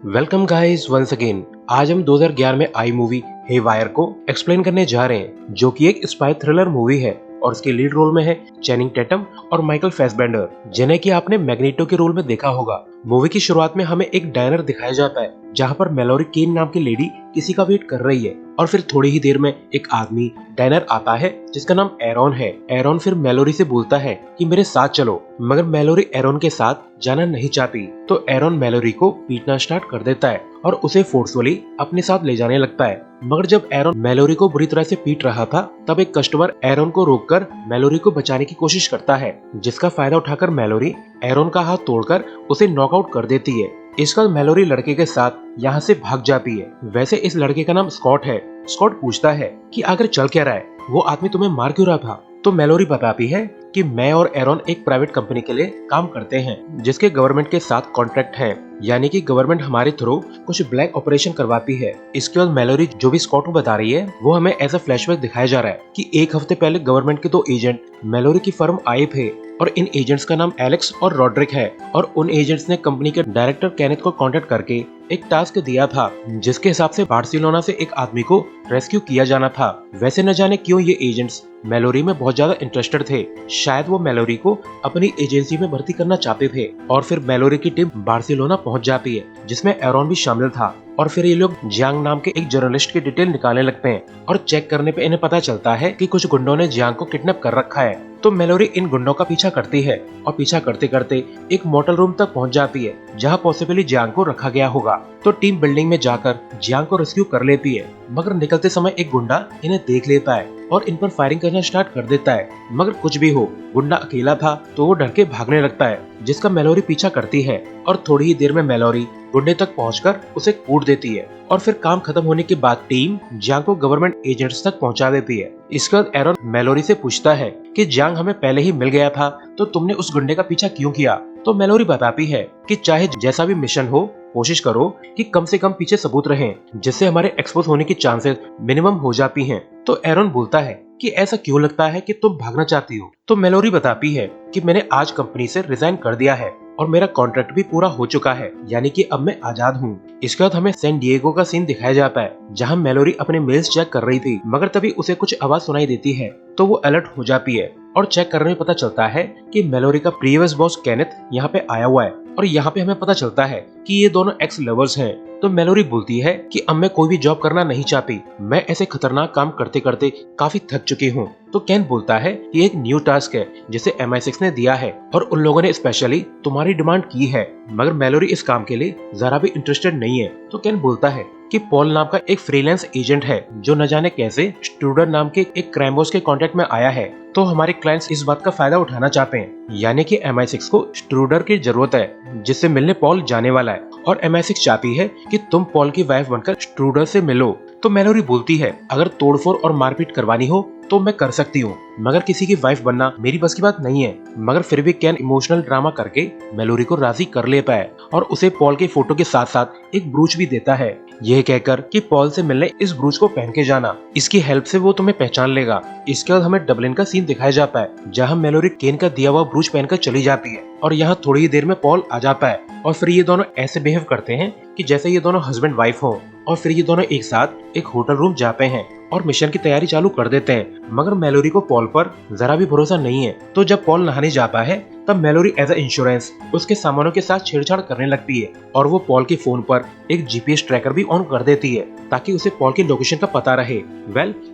Welcome guys once again. आज हम 2011 में आई मूवी हेवायर को एक्सप्लेन करने जा रहे हैं, जो कि एक स्पाई थ्रिलर मूवी है और उसके लीड रोल में है चैनिंग टैटम और माइकल फैसबेंडर, जिन्हें कि आपने मैग्नेटो के रोल में देखा होगा। मूवी की शुरुआत में हमें एक डायनर दिखाया जाता है जहां पर मेलोरी केन नाम की लेडी किसी का वेट कर रही है और फिर थोड़ी ही देर में एक आदमी डायनर आता है जिसका नाम एरॉन है। एरॉन फिर मेलोरी से बोलता है कि मेरे साथ चलो, मगर मेलोरी एरॉन के साथ जाना नहीं चाहती, तो एरॉन मेलोरी को पीटना स्टार्ट कर देता है और उसे फोर्सफुली अपने साथ ले जाने लगता है। मगर जब एरॉन मेलोरी को बुरी तरह से पीट रहा था, तब एक कस्टमर एरॉन को रोककर मेलोरी को बचाने की कोशिश करता है, जिसका फायदा उठाकर मेलोरी एरॉन का हाथ तोड़कर उसे नॉकआउट कर देती है। इसके बाद मेलोरी लड़के के साथ यहाँ से भाग जाती है। वैसे इस लड़के का नाम स्कॉट है। स्कॉट पूछता है कि आखिर चल क्या रहा है, वो आदमी तुम्हें मार क्यों रहा था? तो मेलोरी बताती है कि मैं और एरॉन एक प्राइवेट कंपनी के लिए काम करते हैं जिसके गवर्नमेंट के साथ कॉन्ट्रैक्ट है, यानी कि गवर्नमेंट हमारे थ्रू कुछ ब्लैक ऑपरेशन करवाती है। इसके बाद मेलोरी जो भी स्कॉट को बता रही है वो हमें ऐसा फ्लैशबैक दिखाया जा रहा है कि एक हफ्ते पहले गवर्नमेंट के 2 एजेंट मेलोरी की फर्म आए थे और इन एजेंट्स का नाम एलेक्स और रॉड्रिक है, और उन एजेंट्स ने कंपनी के डायरेक्टर केनेथ को कांटेक्ट करके एक टास्क दिया था जिसके हिसाब से बार्सिलोना से एक आदमी को रेस्क्यू किया जाना था। वैसे न जाने क्यों ये एजेंट्स मेलोरी में बहुत ज्यादा इंटरेस्टेड थे। शायद वो मेलोरी को अपनी एजेंसी में भर्ती करना चाहते थे। और फिर मेलोरी की टीम बार्सिलोना पहुंच जाती है जिसमें एरॉन भी शामिल था। और फिर ये लोग जियांग नाम के एक जर्नलिस्ट की डिटेल निकालने लगते हैं और चेक करने पे इन्हें पता चलता है कि कुछ गुंडों ने जियांग को किडनैप कर रखा है। तो मेलोरी इन गुंडों का पीछा करती है और पीछा करते करते एक मोटल रूम तक पहुंच जाती है जहां पॉसिबली जियांग को रखा गया होगा। तो टीम बिल्डिंग में जाकर जियांग को रेस्क्यू कर लेती है, मगर निकलते समय एक गुंडा इन्हें देख लेता है और इन पर फायरिंग करना स्टार्ट कर देता है। मगर कुछ भी हो, गुंडा अकेला था तो वो डर के भागने लगता है, जिसका मेलोरी पीछा करती है और थोड़ी ही देर में मेलोरी गुंडे तक पहुंचकर उसे कूट देती है। और फिर काम खत्म होने के बाद टीम जियांग को गवर्नमेंट एजेंट्स तक पहुंचा देती है। इसके बाद एरॉन मेलोरी से पूछता है कि जियांग हमें पहले ही मिल गया था, तो तुमने उस गुंडे का पीछा क्यों किया? तो मेलोरी बताती है कि चाहे जैसा भी मिशन हो, कोशिश करो कि कम से कम पीछे सबूत रहें, जिससे हमारे एक्सपोज होने की चांसेस मिनिमम हो जाती हैं। तो एरॉन बोलता है कि ऐसा क्यों लगता है कि तुम भागना चाहती हो? तो मेलोरी बताती है कि मैंने आज कंपनी से रिजाइन कर दिया है और मेरा कॉन्ट्रैक्ट भी पूरा हो चुका है, यानी कि अब मैं आजाद हूँ। इसके बाद हमें सैन डिएगो का सीन दिखाया जाता है जहाँ मेलोरी अपने मेल्स चेक कर रही थी, मगर तभी उसे कुछ आवाज सुनाई देती है तो वो अलर्ट हो जाती है और चेक करने में पता चलता है कि मेलोरी का प्रीवियस बॉस केनेथ यहाँ पे आया हुआ है। और यहाँ पे हमें पता चलता है कि ये दोनों एक्स लवर्स हैं। तो मेलोरी बोलती है कि अब मैं कोई भी जॉब करना नहीं चाहती, मैं ऐसे खतरनाक काम करते करते काफी थक चुकी हूँ। तो केन बोलता है कि एक न्यू टास्क है जिसे MI6 ने दिया है और उन लोगों ने स्पेशली तुम्हारी डिमांड की है, मगर मेलोरी इस काम के लिए जरा भी इंटरेस्टेड नहीं है। तो केन बोलता है कि पॉल नाम का एक फ्रीलांस एजेंट है जो न जाने कैसे स्ट्रूडर नाम के एक क्राइम बॉस के कांटेक्ट में आया है। तो हमारे क्लाइंट्स इस बात का फायदा उठाना चाहते हैं, यानी कि MI6 को स्ट्रूडर की जरूरत है जिससे मिलने पॉल जाने वाला है, और MI6 चाहती है कि तुम पॉल की वाइफ बनकर स्ट्रूडर से मिलो। तो मेलोरी बोलती है अगर तोड़फोड़ और मारपीट करवानी हो तो मैं कर सकती हूँ, मगर किसी की वाइफ बनना मेरी बस की बात नहीं है। मगर फिर भी कैन इमोशनल ड्रामा करके मेलोरी को राजी कर लेता है और उसे पॉल के फोटो के साथ साथ एक ब्रूच भी देता है, यह कहकर कि पॉल से मिलने इस ब्रूच को पहन के जाना, इसकी हेल्प से वो तुम्हें पहचान लेगा। इसके बाद हमें डबलिन का सीन दिखाया जाता है जहाँ मेलोरी केन का दिया हुआ ब्रूच पहनकर चली जाती है और यहाँ थोड़ी ही देर में पॉल आ जाता है और फिर ये दोनों ऐसे बिहेव करते हैं कि जैसे ये दोनों हस्बैंड वाइफ हो। और फिर ये दोनों एक साथ एक होटल रूम जाते हैं और मिशन की तैयारी चालू कर देते हैं, मगर मेलोरी को पॉल पर जरा भी भरोसा नहीं है। तो जब पॉल नहाने जाता है तब मेलोरी एज अ इंश्योरेंस उसके सामानों के साथ छेड़छाड़ करने लगती है और वो पॉल के फोन पर एक GPS ट्रैकर भी ऑन कर देती है ताकि उसे पॉल की लोकेशन का पता रहे।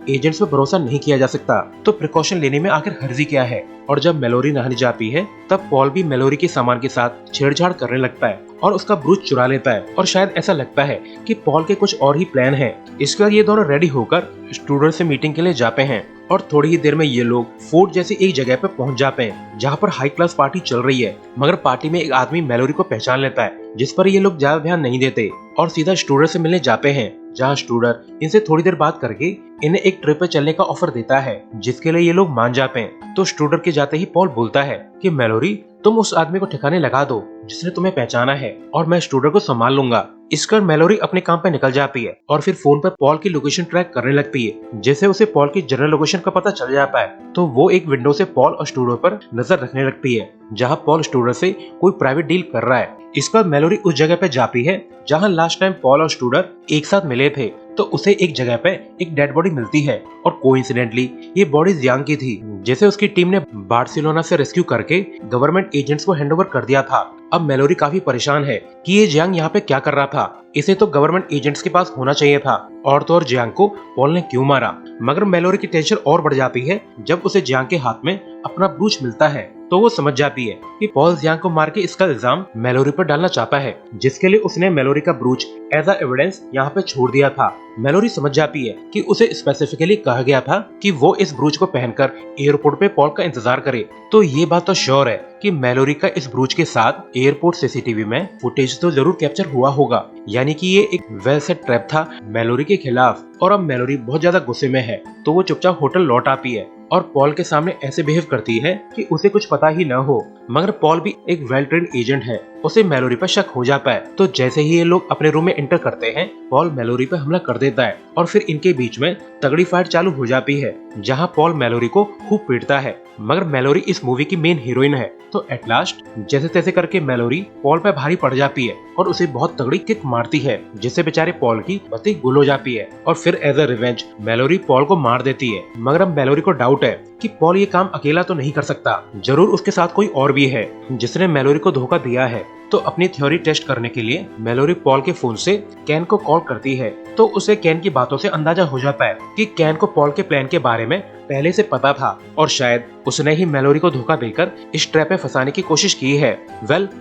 एजेंट्स पर भरोसा नहीं किया जा सकता, तो प्रिकॉशन लेने में आखिर हर्जी क्या है। और जब मेलोरी नहाने जाती है तब पॉल भी मेलोरी के सामान के साथ छेड़छाड़ करने लगता है और उसका ब्रूच चुरा लेता है, और शायद ऐसा लगता है कि पॉल के कुछ और ही प्लान है। इसके बाद ये दोनों रेडी होकर स्टूडेंट से मीटिंग के लिए जाते हैं और थोड़ी ही देर में ये लोग फोर्ट जैसी एक जगह पर पहुंच जाते हैं जहां पर हाई क्लास पार्टी चल रही है। मगर पार्टी में एक आदमी मेलोरी को पहचान लेता है, जिस पर ये लोग ज्यादा ध्यान नहीं देते और सीधा स्टूडर से मिलने जाते हैं, जहां स्टूडर इनसे थोड़ी देर बात करके इन्हें एक ट्रिप पे चलने का ऑफर देता है, जिसके लिए ये लोग मान जाते हैं। तो स्टूडर के जाते ही पॉल बोलता है कि मेलोरी तुम उस आदमी को ठिकाने लगा दो जिसने तुम्हें पहचाना है और मैं स्टूडर को संभाल लूंगा। इसका मैलोरी अपने काम पे निकल जाती है और फिर फोन पर पॉल की लोकेशन ट्रैक करने लगती है। जैसे उसे पॉल की जनरल लोकेशन का पता चल जाता है तो वो एक विंडो से पॉल और स्टूडो पर नजर रखने लगती है, जहाँ पॉल स्टूडो से कोई प्राइवेट डील कर रहा है। इसके बाद मैलोरी उस जगह पे जाती है जहाँ लास्ट टाइम पॉल और स्टूडर एक साथ मिले थे, तो उसे एक जगह पे एक डेड बॉडी मिलती है और कोइंसिडेंटली ये बॉडी जियांग की थी, जैसे उसकी टीम ने बार्सिलोना से रेस्क्यू करके गवर्नमेंट एजेंट्स को हैंडओवर कर दिया था। अब मैलोरी काफी परेशान है कि ये जियांग यहाँ पे क्या कर रहा था, इसे तो गवर्नमेंट एजेंट्स के पास होना चाहिए था, और तो और जियांग को पॉल ने क्यों मारा। मगर मैलोरी की टेंशन और बढ़ जाती है जब उसे जियांग के हाथ में अपना ब्रूच मिलता है, तो वो समझ जाती है कि पॉल जियांग को मार के इसका इल्जाम मैलोरी पर डालना चाहता है, जिसके लिए उसने मैलोरी का ब्रूच एज अ एविडेंस यहाँ पे छोड़ दिया था। मैलोरी समझ जाती है कि उसे स्पेसिफिकली कहा गया था कि वो इस ब्रूच को पहनकर एयरपोर्ट पे पॉल का इंतजार करे, तो ये बात तो श्योर है कि मैलोरी का इस ब्रूच के साथ एयरपोर्ट सीसीटीवी में फुटेज तो जरूर कैप्चर हुआ होगा, यानी कि ये एक वेल सेट ट्रैप था मैलोरी के खिलाफ। और अब मैलोरी बहुत ज्यादा गुस्से में है, तो वो चुपचाप होटल लौट आती है और पॉल के सामने ऐसे बिहेव करती है कि उसे कुछ पता ही न हो। मगर पॉल भी एक वेल ट्रेन्ड एजेंट है, उसे मैलोरी पर शक हो जाता है। तो जैसे ही ये लोग अपने रूम में एंटर करते हैं, पॉल मैलोरी पर हमला कर देता है और फिर इनके बीच में तगड़ी फाइट चालू हो जाती है, जहां पॉल मैलोरी को खूब पीटता है। मगर मैलोरी इस मूवी की मेन हीरोइन है, तो एट लास्ट जैसे तैसे करके मैलोरी पॉल पे भारी पड़ जाती है और उसे बहुत तगड़ी किक मारती है, जिससे बेचारे पॉल की बत्ती गुल हो जाती है। और फिर as a revenge Mallory Paul को मार देती है। मगर अब मैलोरी को डाउट है कि पॉल ये काम अकेला तो नहीं कर सकता, जरूर उसके साथ कोई और भी है जिसने मैलोरी को धोखा दिया है। तो अपनी थ्योरी टेस्ट करने के लिए मैलोरी पॉल के फोन से कैन को कॉल करती है, तो उसे कैन की बातों से अंदाजा हो जाता है कि कैन को पॉल के प्लान के बारे में पहले से पता था और शायद उसने ही मैलोरी को धोखा देकर इस ट्रैप में फंसाने की कोशिश की है।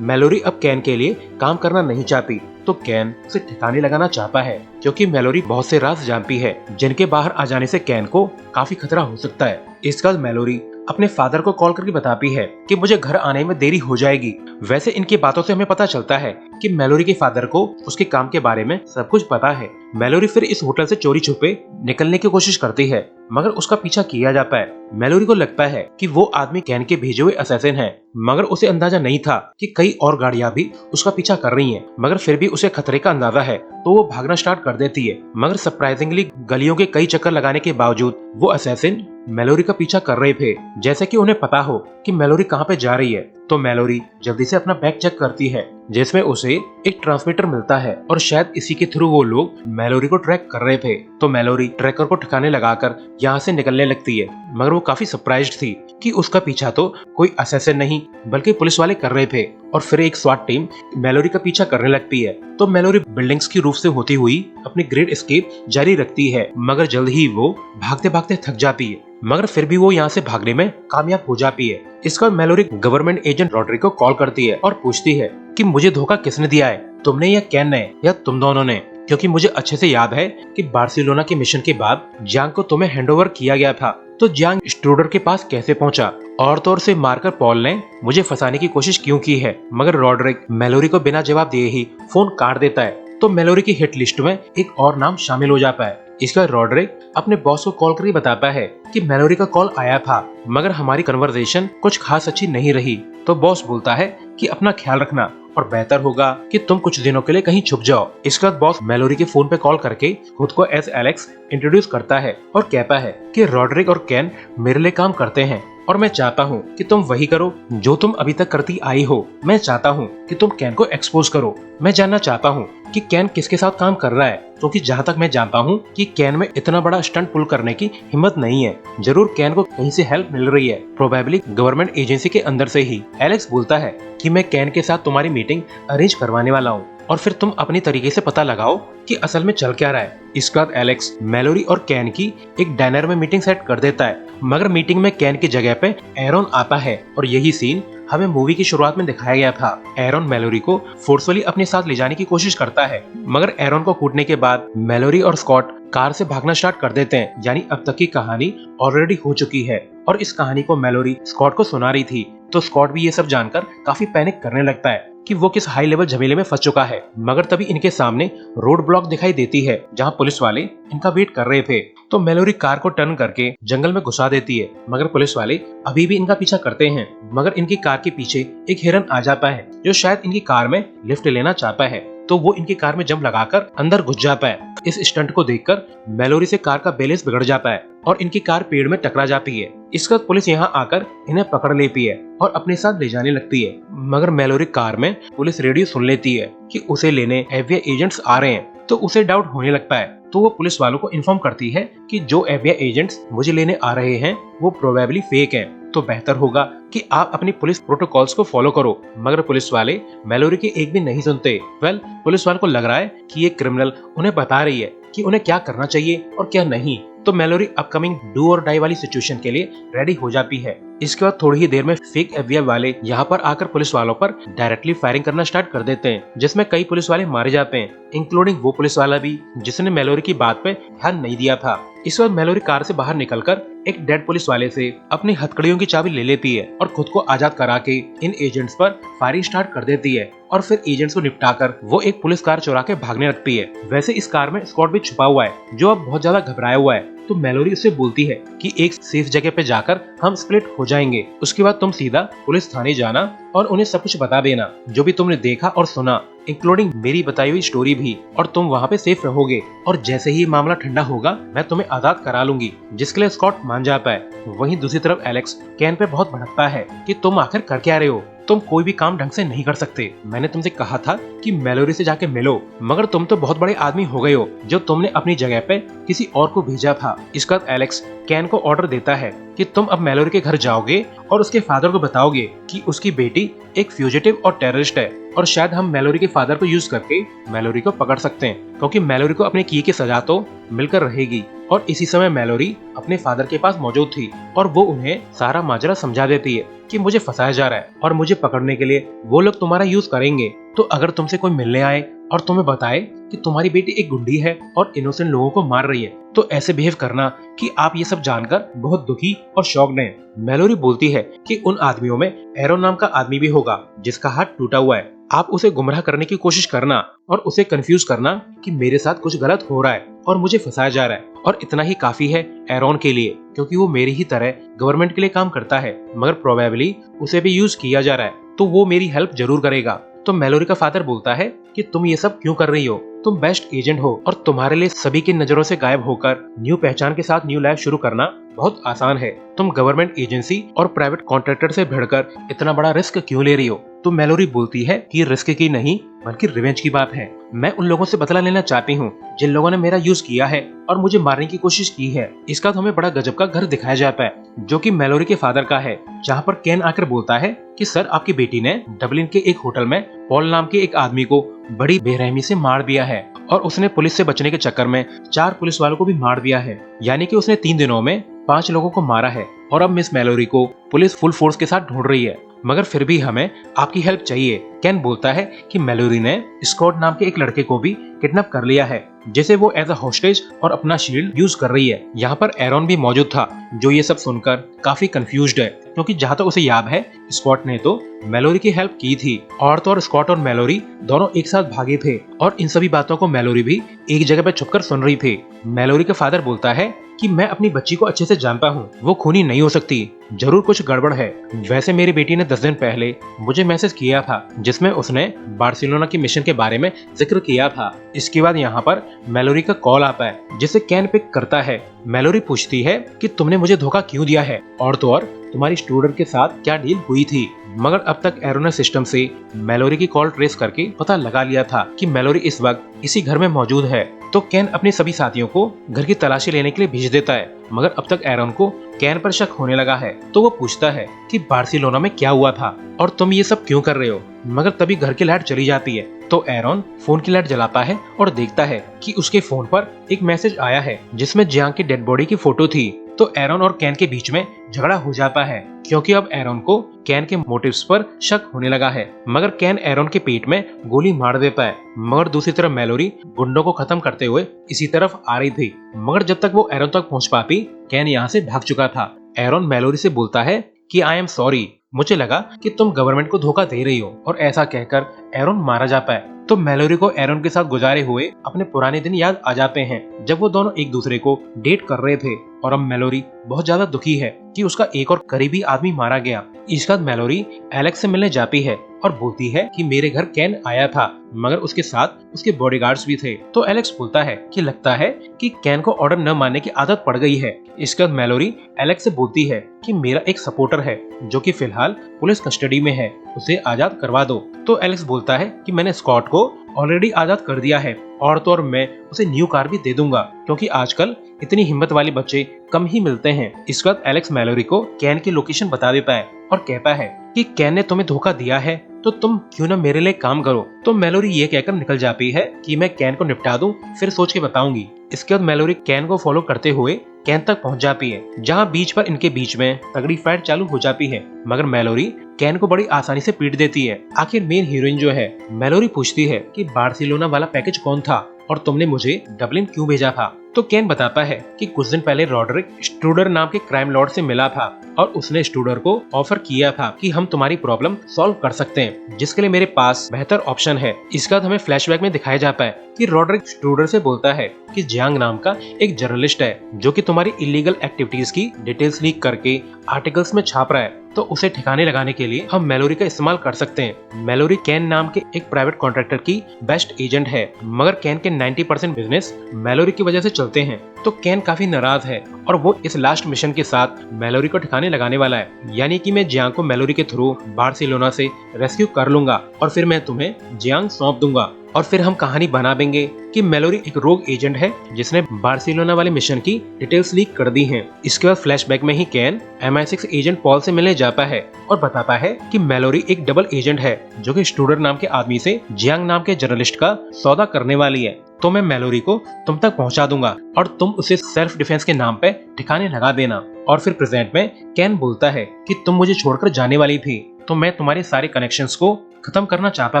मैलोरी अब कैन के लिए काम करना नहीं चाहती, तो कैन उसे ठिकाने लगाना चाहता है, क्योंकि मैलोरी बहुत से राज जानती है जिनके बाहर आ जाने से कैन को काफी खतरा हो सकता है। इसके बाद मैलोरी अपने फादर को कॉल करके बताती है कि मुझे घर आने में देरी हो जाएगी। वैसे इनकी बातों से हमें पता चलता है कि मैलोरी के फादर को उसके काम के बारे में सब कुछ पता है। मैलोरी फिर इस होटल से चोरी छुपे निकलने की कोशिश करती है, मगर उसका पीछा किया जाता है। मैलोरी को लगता है कि वो आदमी कैन के भेजे हुए असैसिन है, मगर उसे अंदाजा नहीं था कि कई और गाड़ियां भी उसका पीछा कर रही हैं। मगर फिर भी उसे खतरे का अंदाजा है, तो वो भागना स्टार्ट कर देती है। मगर सरप्राइजिंगली गलियों के कई चक्कर लगाने के बावजूद वो असैसिन मैलोरी का पीछा कर रहे थे, जैसे कि उन्हें पता हो कि मैलोरी कहाँ पे जा रही है। तो मैलोरी जल्दी से अपना बैग चेक करती है, जिसमें उसे एक ट्रांसमीटर मिलता है और शायद इसी के थ्रू वो लोग मैलोरी को ट्रैक कर रहे थे। तो मैलोरी ट्रैकर को ठिकाने लगाकर यहाँ से निकलने लगती है, मगर वो काफी सरप्राइज्ड थी कि उसका पीछा तो कोई असैसिन नहीं बल्कि पुलिस वाले कर रहे थे। और फिर एक स्वाट टीम मैलोरी का पीछा करने लगती है, तो मैलोरी बिल्डिंग्स की रूफ से होती हुई अपनी ग्रेट एस्केप जारी रखती है, मगर जल्द ही वो भागते भागते थक जाती है, मगर फिर भी वो यहाँ से भागने में कामयाब हो जाती है। इसका मैलोरी गवर्नमेंट एजेंट रॉड्रिक को कॉल करती है और पूछती है कि मुझे धोखा किसने दिया है, तुमने या कैन ने या तुम दोनों ने, क्योंकि मुझे अच्छे से याद है कि बार्सिलोना के मिशन के बाद जियांग को तुम्हें हैंडओवर किया गया था। तो जियांग स्ट्रूडर के पास कैसे पहुंचा और तौर से मारकर पॉल ने मुझे फंसाने की कोशिश क्यों की है। मगर रॉड्रिक मैलोरी को बिना जवाब दिए ही फोन काट देता है, तो मैलोरी की हिट लिस्ट में एक और नाम शामिल हो जाता है। इसका रॉड्रिक अपने बॉस को कॉल करके बताता है कि मैलोरी का कॉल आया था, मगर हमारी कन्वर्सेशन कुछ खास अच्छी नहीं रही। तो बॉस बोलता है कि अपना ख्याल रखना और बेहतर होगा कि तुम कुछ दिनों के लिए कहीं छुप जाओ। इसके बाद बॉस मैलोरी के फोन पे कॉल करके खुद को एज एलेक्स इंट्रोड्यूस करता है और कहता है कि रॉड्रिक और कैन मेरे लिए काम करते हैं और मैं चाहता हूँ कि तुम वही करो जो तुम अभी तक करती आई हो। मैं चाहता हूँ कि तुम कैन को एक्सपोज करो। मैं जानना चाहता हूँ कि कैन किसके साथ काम कर रहा है, क्योंकि जहाँ तक मैं जानता हूँ कि कैन में इतना बड़ा स्टंट पुल करने की हिम्मत नहीं है। जरूर कैन को कहीं से हेल्प मिल रही है, प्रोबेबली गवर्नमेंट एजेंसी के अंदर से ही। एलेक्स बोलता है कि मैं कैन के साथ तुम्हारी मीटिंग अरेंज करवाने वाला हूँ और फिर तुम अपनी तरीके से पता लगाओ कि असल में चल क्या रहा है। इसके बाद एलेक्स मैलोरी और कैन की एक डाइनर में मीटिंग सेट कर देता है, मगर मीटिंग में कैन की जगह पे एरॉन आता है और यही सीन हमें मूवी की शुरुआत में दिखाया गया था। एरॉन मैलोरी को फोर्सफुली अपने साथ ले जाने की कोशिश करता है, मगर एरॉन को कूटने के बाद मैलोरी और स्कॉट कार से भागना स्टार्ट कर देते हैं। यानी अब तक की कहानी ऑलरेडी हो चुकी है और इस कहानी को मैलोरी स्कॉट को सुना रही थी। तो स्कॉट भी ये सब जानकर काफी पैनिक करने लगता है कि वो किस हाई लेवल झमेले में फंस चुका है। मगर तभी इनके सामने रोड ब्लॉक दिखाई देती है, जहां पुलिस वाले इनका वेट कर रहे थे। तो मैलोरी कार को टर्न करके जंगल में घुसा देती है, मगर पुलिस वाले अभी भी इनका पीछा करते हैं। मगर इनकी कार के पीछे एक हिरन आ जाता है, जो शायद इनकी कार में लिफ्ट लेना चाहता है। तो वो इनकी कार में जंप लगाकर अंदर घुस जाता है। इस स्टंट को देखकर मैलोरी से कार का बैलेंस बिगड़ जाता है और इनकी कार पेड़ में टकरा जाती है। इसके बाद पुलिस यहाँ आकर इन्हें पकड़ लेती है और अपने साथ ले जाने लगती है। मगर मैलोरी कार में पुलिस रेडियो सुन लेती है कि उसे लेने FBI एजेंट्स आ रहे हैं, तो उसे डाउट होने लगता है। तो वो पुलिस वालों को इन्फॉर्म करती है कि जो FBI एजेंट्स मुझे लेने आ रहे हैं वो प्रोबेबली फेक हैं, तो बेहतर होगा कि आप अपनी पुलिस प्रोटोकॉल्स को फॉलो करो। मगर पुलिस वाले मैलोरी की एक भी नहीं सुनते। पुलिस वालों को लग रहा है कि ये क्रिमिनल उन्हें बता रही है कि उन्हें क्या करना चाहिए और क्या नहीं। तो मैलोरी अपकमिंग डू और डाई वाली सिचुएशन के लिए रेडी हो जाती है। इसके बाद थोड़ी ही देर में फेक FBI वाले यहाँ पर आकर पुलिस वालों पर डायरेक्टली फायरिंग करना स्टार्ट कर देते हैं, जिसमें कई पुलिस वाले मारे जाते हैं, इंक्लूडिंग वो पुलिस वाला भी जिसने मैलोरी की बात पे ध्यान नहीं दिया था। इस बार मैलोरी कार से बाहर निकलकर एक डेड पुलिस वाले से अपनी हथकड़ियों की चाबी ले लेती है और खुद को आजाद करा के इन एजेंट्स पर फायरिंग स्टार्ट कर देती है और फिर एजेंट्स को निपटाकर वो एक पुलिस कार चुरा के भागने लगती है। वैसे इस कार में स्कॉट भी छुपा हुआ है जो अब बहुत ज्यादा घबराया हुआ है। तो मैलोरी उससे बोलती है कि एक सेफ जगह पे जाकर हम स्प्लिट हो जाएंगे, उसके बाद तुम सीधा पुलिस थाने जाना और उन्हें सब कुछ बता देना जो भी तुमने देखा और सुना, इंक्लूडिंग मेरी बताई हुई स्टोरी भी, और तुम वहाँ पे सेफ रहोगे और जैसे ही मामला ठंडा होगा मैं तुम्हें आजाद करा लूंगी। जिसके लिए स्कॉट मान जाता है। वहीं दूसरी तरफ एलेक्स कैन पे बहुत भड़कता है कि तुम आखिर कर क्या रहे हो, तुम कोई भी काम ढंग से नहीं कर सकते। मैंने तुमसे कहा था कि मैलोरी से जाके मिलो, मगर तुम तो बहुत बड़े आदमी हो गए हो जो तुमने अपनी जगह पे किसी और को भेजा था। इसके बाद एलेक्स कैन को ऑर्डर देता है कि तुम अब मैलोरी के घर जाओगे और उसके फादर को बताओगे कि उसकी बेटी एक फ्यूजिटिव और टेररिस्ट है और शायद हम मैलोरी के फादर को यूज करके मैलोरी को पकड़ सकते हैं, क्योंकि मैलोरी को अपने किए की सजा तो मिलकर रहेगी। और इसी समय मैलोरी अपने फादर के पास मौजूद थी और वो उन्हें सारा माजरा समझा देती है कि मुझे फंसाया जा रहा है और मुझे पकड़ने के लिए वो लोग तुम्हारा यूज करेंगे। तो अगर तुमसे कोई मिलने आए और तुम्हें बताए कि तुम्हारी बेटी एक गुंडी है और इनोसेंट लोगों को मार रही है, तो ऐसे बिहेव करना कि आप ये सब जानकर बहुत दुखी और शॉक्ड हैं। मैलोरी बोलती है कि उन आदमियों में एरोन नाम का आदमी भी होगा जिसका हाथ टूटा हुआ है। आप उसे गुमराह करने की कोशिश करना और उसे कंफ्यूज करना कि मेरे साथ कुछ गलत हो रहा है और मुझे फंसाया जा रहा है, और इतना ही काफी है एरोन के लिए, क्योंकि वो मेरी ही तरह गवर्नमेंट के लिए काम करता है, मगर प्रोबेबली उसे भी यूज किया जा रहा है, तो वो मेरी हेल्प जरूर करेगा। तो मैलोरी का फादर बोलता है कि तुम ये सब क्यों कर रही हो, तुम बेस्ट एजेंट हो और तुम्हारे लिए सभी की नजरों से गायब होकर न्यू पहचान के साथ न्यू लाइफ शुरू करना बहुत आसान है। तुम गवर्नमेंट एजेंसी और प्राइवेट कॉन्ट्रैक्टर से भिड़कर इतना बड़ा रिस्क क्यों ले रही हो। तो मैलोरी बोलती है कि रिस्क की नहीं बल्कि रिवेंज की बात है। मैं उन लोगों से बदला लेना चाहती हूँ जिन लोगों ने मेरा यूज किया है और मुझे मारने की कोशिश की है। इसका तो हमें बड़ा गजब का घर दिखाया जाता है जो कि मैलोरी के फादर का है, जहाँ पर केन आकर बोलता है कि सर आपकी बेटी ने डबलिन के एक होटल में पॉल नाम के एक आदमी को बड़ी बेरहमी से मार दिया है और उसने पुलिस से बचने के चक्कर में 4 पुलिस वालों को भी मार दिया है, यानी कि उसने 3 दिनों में 5 लोगों को मारा है। और अब मिस मैलोरी को पुलिस फुल फोर्स के साथ ढूंढ रही है, मगर फिर भी हमें आपकी हेल्प चाहिए। केन बोलता है कि मैलोरी ने स्कॉट नाम के एक लड़के को भी किडनैप कर लिया है जिसे वो एज अ हॉस्टेज और अपना शील्ड यूज कर रही है। यहाँ पर एरोन भी मौजूद था जो ये सब सुनकर काफी कंफ्यूज्ड है, क्योंकि जहाँ तक उसे याद है स्कॉट ने तो मैलोरी की हेल्प की थी और तो और स्कॉट और मैलोरी दोनों एक साथ भागे थे और इन सभी बातों को मैलोरी भी एक जगह पे छुपकर सुन रही थी। मैलोरी का फादर बोलता है कि मैं अपनी बच्ची को अच्छे से जानता हूँ, वो खूनी नहीं हो सकती, जरूर कुछ गड़बड़ है। वैसे मेरी बेटी ने 10 दिन पहले मुझे मैसेज किया था जिसमें उसने बार्सिलोना की मिशन के बारे में जिक्र किया था। इसके बाद यहाँ पर मैलोरी का कॉल आता है जिसे कैन पिक करता है। मैलोरी पूछती है कि तुमने मुझे धोखा क्यों दिया है और तो और तुम्हारी स्टूडेंट के साथ क्या डील हुई थी। मगर अब तक एरोन ने सिस्टम से मैलोरी की कॉल ट्रेस करके पता लगा लिया था कि मैलोरी इस वक्त इसी घर में मौजूद है। तो कैन अपने सभी साथियों को घर की तलाशी लेने के लिए भेज देता है, मगर अब तक एरोन को कैन पर शक होने लगा है। तो वो पूछता है कि बार्सिलोना में क्या हुआ था और तुम ये सब क्यों कर रहे हो। मगर तभी घर की लाइट चली जाती है तो एरोन फोन की लाइट जलाता है और देखता है कि उसके फोन पर एक मैसेज आया है जिसमें जियांग की डेड बॉडी की फोटो थी। तो एरोन और कैन के बीच में झगड़ा हो जाता है क्योंकि अब एरोन को कैन के मोटिव्स पर शक होने लगा है, मगर कैन एरोन के पेट में गोली मार देता है। मगर दूसरी तरफ मैलोरी गुंडों को खत्म करते हुए इसी तरफ आ रही थी, मगर जब तक वो एरोन तक पहुंच पाती कैन यहाँ से भाग चुका था। एरोन मैलोरी से बोलता है कि आई एम सॉरी, मुझे लगा कि तुम गवर्नमेंट को धोखा दे रही हो, और ऐसा कहकर एरोन मारा जाता है। तो मैलोरी को एरोन के साथ गुजारे हुए अपने पुराने दिन याद आ जाते हैं जब वो दोनों एक दूसरे को डेट कर रहे थे, और अब मैलोरी बहुत ज्यादा दुखी है कि उसका एक और करीबी आदमी मारा गया। इसके बाद मैलोरी एलेक्स से मिलने जाती है और बोलती है कि मेरे घर कैन आया था, मगर उसके साथ उसके बॉडीगार्ड्स भी थे। तो एलेक्स बोलता है कि लगता है कि कैन को ऑर्डर न मानने की आदत पड़ गई है। इसके बाद मैलोरी एलेक्स से बोलती है कि मेरा एक सपोर्टर है जो कि फिलहाल पुलिस कस्टडी में है, उसे आजाद करवा दो। तो एलेक्स बोलता है कि मैंने स्कॉट को ऑलरेडी आजाद कर दिया है, और तो और मैं उसे न्यू कार भी दे दूंगा, क्योंकि आजकल इतनी हिम्मत वाले बच्चे कम ही मिलते हैं। इसके बाद एलेक्स मैलोरी को कैन की लोकेशन बता देता है और कहता है कि कैन ने तुम्हें धोखा दिया है, तो तुम क्यों ना मेरे लिए काम करो। तो मैलोरी ये कहकर निकल जाती है कि मैं कैन को निपटा दूं, फिर सोच के बताऊंगी। इसके बाद मैलोरी कैन को फॉलो करते हुए कैन तक पहुंच जाती है, जहां बीच पर इनके बीच में तगड़ी फाइट चालू हो जाती है, मगर मैलोरी कैन को बड़ी आसानी से पीट देती है। आखिर मेन हीरोइन जो है, मैलोरी पूछती है कि बार्सिलोना वाला पैकेज कौन था और तुमने मुझे डबलिन क्यों भेजा था। तो कैन बताता है कि कुछ दिन पहले रॉड्रिक स्ट्रूडर नाम के क्राइम लॉर्ड से मिला था और उसने स्ट्रूडर को ऑफर किया था कि हम तुम्हारी प्रॉब्लम सॉल्व कर सकते हैं, जिसके लिए मेरे पास बेहतर ऑप्शन है। इसका हमें फ्लैशबैक में दिखाया जाता है कि रॉड्रिक स्ट्रूडर से बोलता है कि जियांग नाम का एक जर्नलिस्ट है जो कि तुम्हारी इलीगल एक्टिविटीज की डिटेल्स लीक करके आर्टिकल्स में छाप रहा है, तो उसे ठिकाने लगाने के लिए हम मैलोरी का इस्तेमाल कर सकते हैं। मैलोरी कैन नाम के एक प्राइवेट कॉन्ट्रैक्टर की बेस्ट एजेंट है, मगर कैन के 90% बिजनेस मैलोरी की वजह से चलते हैं। तो कैन काफी नाराज है और वो इस लास्ट मिशन के साथ मैलोरी को ठिकाने लगाने वाला है, यानी कि मैं जियांग को मैलोरी के थ्रू बार्सिलोना से रेस्क्यू कर लूंगा और फिर मैं तुम्हें जियांग सौंप दूंगा, और फिर हम कहानी बना देंगे कि मैलोरी एक रोग एजेंट है जिसने बार्सिलोना वाले मिशन की डिटेल्स लीक कर दी हैं। इसके बाद फ्लैशबैक में he can MI6 agent Paul से मिलने जाता है और बताता है कि मैलोरी एक डबल एजेंट है जो कि स्ट्रूडर नाम के आदमी से जियांग नाम के जर्नलिस्ट का सौदा करने वाली है। तो मैं मैलोरी को तुम तक पहुंचा दूंगा और तुम उसे सेल्फ डिफेंस के नाम पे ठिकाने लगा देना। और फिर प्रेजेंट में कैन बोलता है कि तुम मुझे छोड़कर जाने वाली थी, तो मैं तुम्हारे सारे कनेक्शंस को खत्म करना चाहता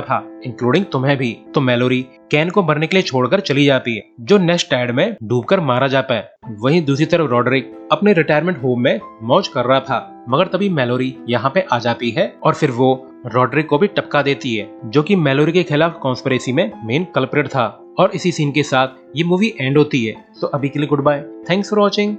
था, इंक्लूडिंग तुम्हें भी। तो मैलोरी कैन को मरने के लिए छोड़कर चली जाती है, जो नेक्स्ट टाइड में डूबकर मारा जाता है। वहीं दूसरी तरफ रॉड्रिक अपने रिटायरमेंट होम में मौज कर रहा था, मगर तभी मैलोरी यहाँ पे आ जाती है और फिर वो रॉड्रिक को भी टपका देती है, जो कि मैलोरी के खिलाफ कॉन्स्पिरेसी में मेन कल्प्रिट था। और इसी सीन के साथ ये मूवी एंड होती है। तो अभी के लिए goodbye, thanks for watching.